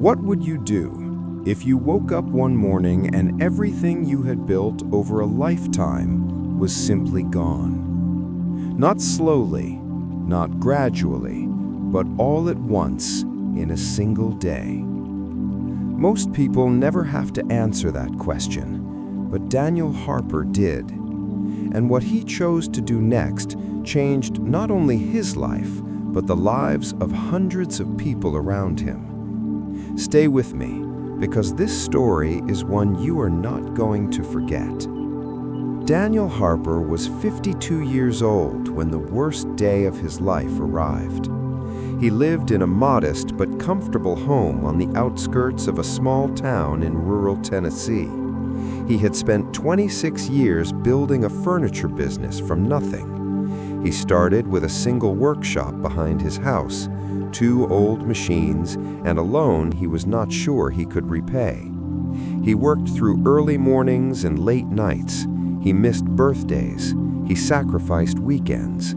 What would you do if you woke up one morning and everything you had built over a lifetime was simply gone? Not slowly, not gradually, but all at once in a single day. Most people never have to answer that question, but Daniel Harper did. And what he chose to do next changed not only his life, but the lives of hundreds of people around him. Stay with me, because this story is one you are not going to forget. Daniel Harper was 52 years old when the worst day of his life arrived. He lived in a modest but comfortable home on the outskirts of a small town in rural Tennessee. He had spent 26 years building a furniture business from nothing. He started with a single workshop behind his house, 2 old machines, and a loan he was not sure he could repay. He worked through early mornings and late nights. He missed birthdays. He sacrificed weekends.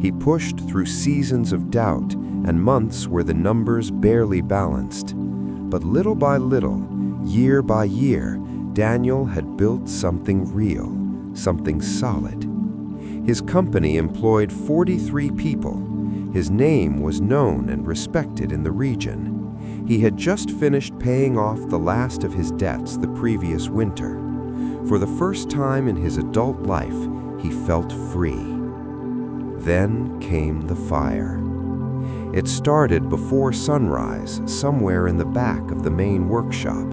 He pushed through seasons of doubt and months where the numbers barely balanced. But little by little, year by year, Daniel had built something real, something solid. His company employed 43 people. His name was known and respected in the region. He had just finished paying off the last of his debts the previous winter. For the first time in his adult life, he felt free. Then came the fire. It started before sunrise, somewhere in the back of the main workshop.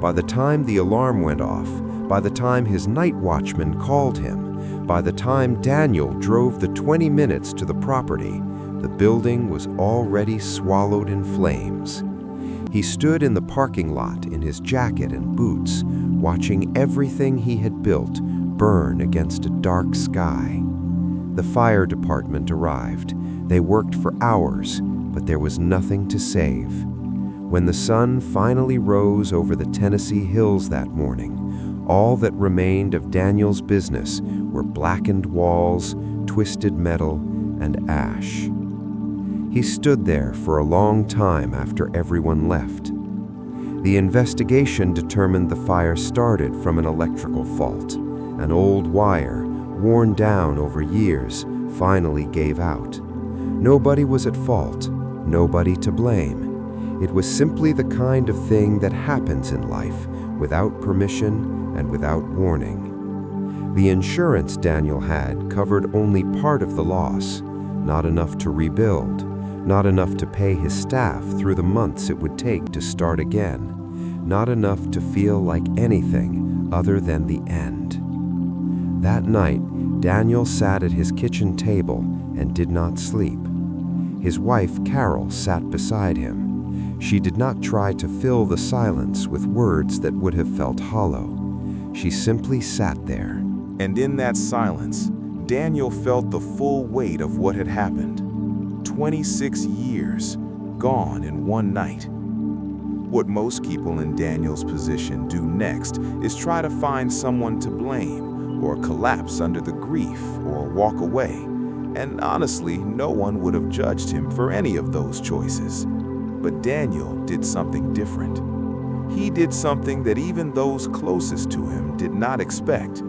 By the time the alarm went off, by the time his night watchman called him, by the time Daniel drove the 20 minutes to the property, the building was already swallowed in flames. He stood in the parking lot in his jacket and boots, watching everything he had built burn against a dark sky. The fire department arrived. They worked for hours, but there was nothing to save. When the sun finally rose over the Tennessee hills that morning, all that remained of Daniel's business were blackened walls, twisted metal, and ash. He stood there for a long time after everyone left. The investigation determined the fire started from an electrical fault. An old wire, worn down over years, finally gave out. Nobody was at fault, nobody to blame. It was simply the kind of thing that happens in life without permission and without warning. The insurance Daniel had covered only part of the loss, not enough to rebuild, not enough to pay his staff through the months it would take to start again, not enough to feel like anything other than the end. That night, Daniel sat at his kitchen table and did not sleep. His wife, Carol, sat beside him. She did not try to fill the silence with words that would have felt hollow. She simply sat there. And in that silence, Daniel felt the full weight of what had happened. 26 years, gone in one night. What most people in Daniel's position do next is try to find someone to blame, or collapse under the grief, or walk away. And honestly, no one would have judged him for any of those choices. But Daniel did something different. He did something that even those closest to him did not expect.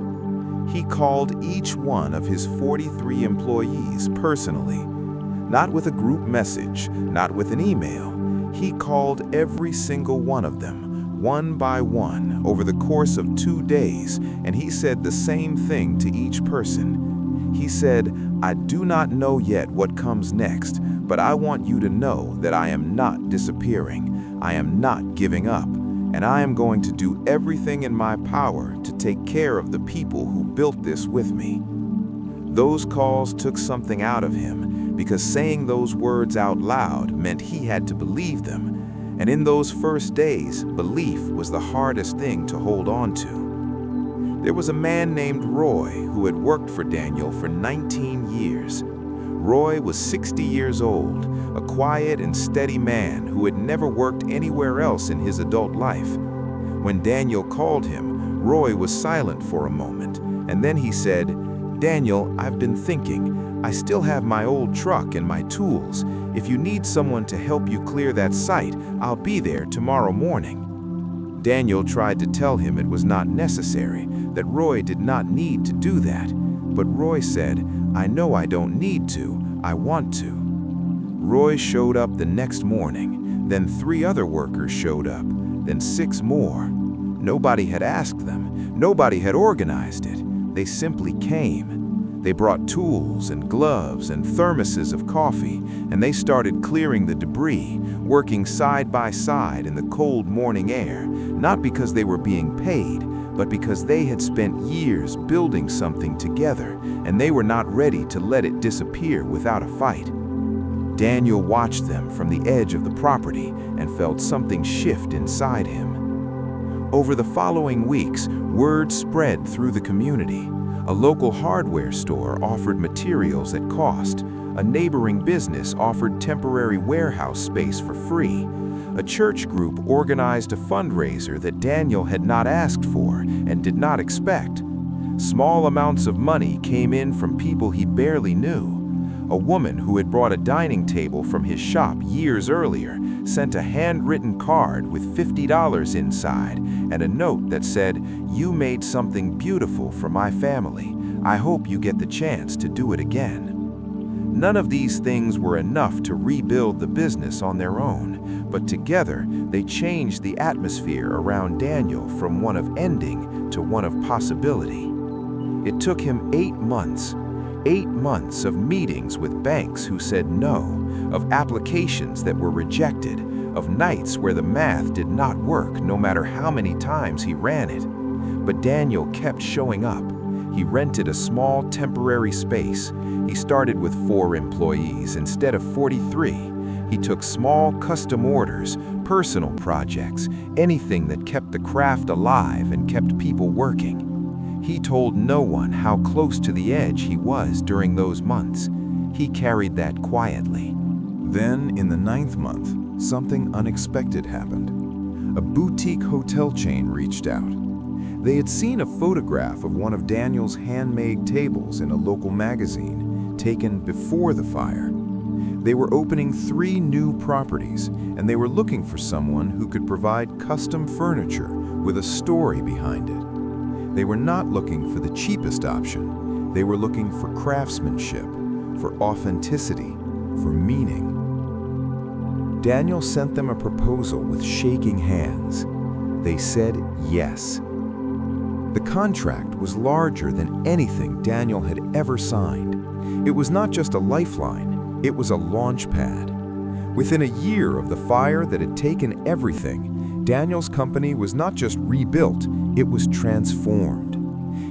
He called each one of his 43 employees personally. Not with a group message, not with an email. He called every single one of them, one by one, over the course of 2 days, and he said the same thing to each person. He said, "I do not know yet what comes next, but I want you to know that I am not disappearing. I am not giving up, and I am going to do everything in my power to take care of the people who built this with me." Those calls took something out of him, because saying those words out loud meant he had to believe them. And in those first days, belief was the hardest thing to hold on to. There was a man named Roy who had worked for Daniel for 19 years. Roy was 60 years old, a quiet and steady man who had never worked anywhere else in his adult life. When Daniel called him, Roy was silent for a moment, and then he said, "Daniel, I've been thinking. I still have my old truck and my tools. If you need someone to help you clear that site, I'll be there tomorrow morning." Daniel tried to tell him it was not necessary, that Roy did not need to do that. But Roy said, "I know I don't need to, I want to." Roy showed up the next morning, then 3 other workers showed up, then 6 more. Nobody had asked them, nobody had organized it. They simply came. They brought tools and gloves and thermoses of coffee, and they started clearing the debris, working side by side in the cold morning air, not because they were being paid, but because they had spent years building something together, and they were not ready to let it disappear without a fight. Daniel watched them from the edge of the property and felt something shift inside him. Over the following weeks, word spread through the community. A local hardware store offered materials at cost. A neighboring business offered temporary warehouse space for free. A church group organized a fundraiser that Daniel had not asked for and did not expect. Small amounts of money came in from people he barely knew. A woman who had brought a dining table from his shop years earlier sent a handwritten card with $50 inside and a note that said, "You made something beautiful for my family. I hope you get the chance to do it again." None of these things were enough to rebuild the business on their own, but together they changed the atmosphere around Daniel from one of ending to one of possibility. It took him 8 months. 8 months of meetings with banks who said no, of applications that were rejected, of nights where the math did not work no matter how many times he ran it. But Daniel kept showing up. He rented a small temporary space. He started with 4 employees instead of 43. He took small custom orders, personal projects, anything that kept the craft alive and kept people working. He told no one how close to the edge he was during those months. He carried that quietly. Then, in the 9th month, something unexpected happened. A boutique hotel chain reached out. They had seen a photograph of one of Daniel's handmade tables in a local magazine, taken before the fire. They were opening 3 new properties, and they were looking for someone who could provide custom furniture with a story behind it. They were not looking for the cheapest option. They were looking for craftsmanship, for authenticity, for meaning. Daniel sent them a proposal with shaking hands. They said yes. The contract was larger than anything Daniel had ever signed. It was not just a lifeline, it was a launch pad. Within a year of the fire that had taken everything, Daniel's company was not just rebuilt, it was transformed.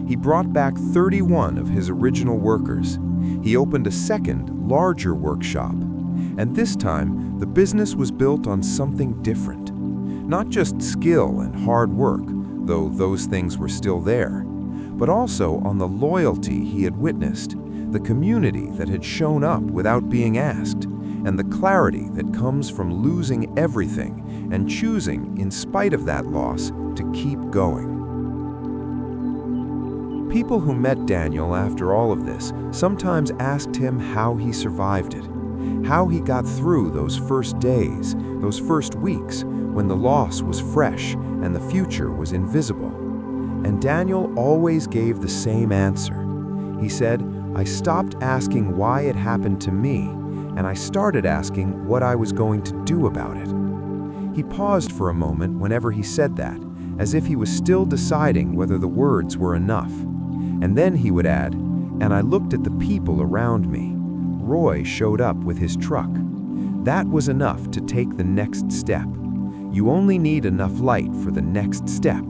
He brought back 31 of his original workers. He opened a second, larger workshop. And this time, the business was built on something different. Not just skill and hard work, though those things were still there, but also on the loyalty he had witnessed, the community that had shown up without being asked, and the clarity that comes from losing everything and choosing, in spite of that loss, to keep going. People who met Daniel after all of this sometimes asked him how he survived it, how he got through those first days, those first weeks, when the loss was fresh and the future was invisible. And Daniel always gave the same answer. He said, "I stopped asking why it happened to me, and I started asking what I was going to do about it." He paused for a moment whenever he said that, as if he was still deciding whether the words were enough. And then he would add, "And I looked at the people around me. Roy showed up with his truck. That was enough to take the next step. You only need enough light for the next step."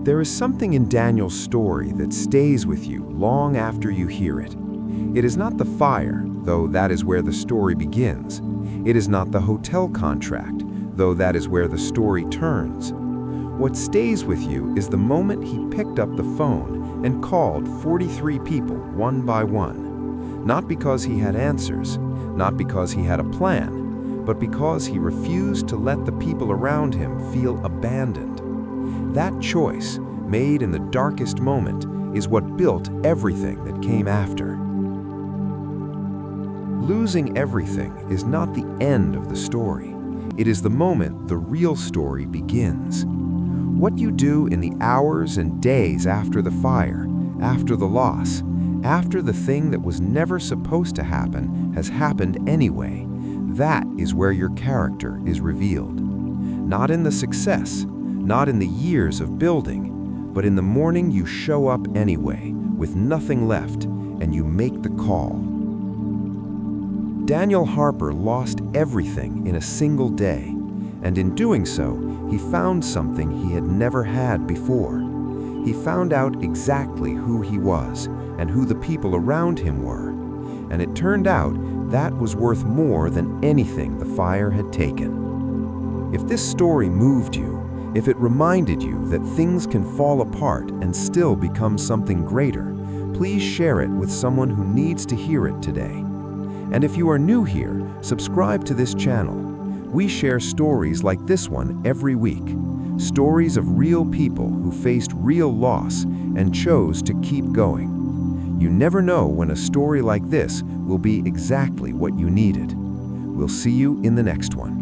There is something in Daniel's story that stays with you long after you hear it. It is not the fire, though that is where the story begins. It is not the hotel contract, though that is where the story turns. What stays with you is the moment he picked up the phone and called 43 people one by one. Not because he had answers, not because he had a plan, but because he refused to let the people around him feel abandoned. That choice, made in the darkest moment, is what built everything that came after. Losing everything is not the end of the story. It is the moment the real story begins. What you do in the hours and days after the fire, after the loss, after the thing that was never supposed to happen has happened anyway, that is where your character is revealed. Not in the success, not in the years of building, but in the morning you show up anyway, with nothing left, and you make the call. Daniel Harper lost everything in a single day, and in doing so, he found something he had never had before. He found out exactly who he was and who the people around him were, and it turned out that was worth more than anything the fire had taken. If this story moved you, if it reminded you that things can fall apart and still become something greater, please share it with someone who needs to hear it today. And if you are new here, subscribe to this channel. We share stories like this one every week. Stories of real people who faced real loss and chose to keep going. You never know when a story like this will be exactly what you needed. We'll see you in the next one.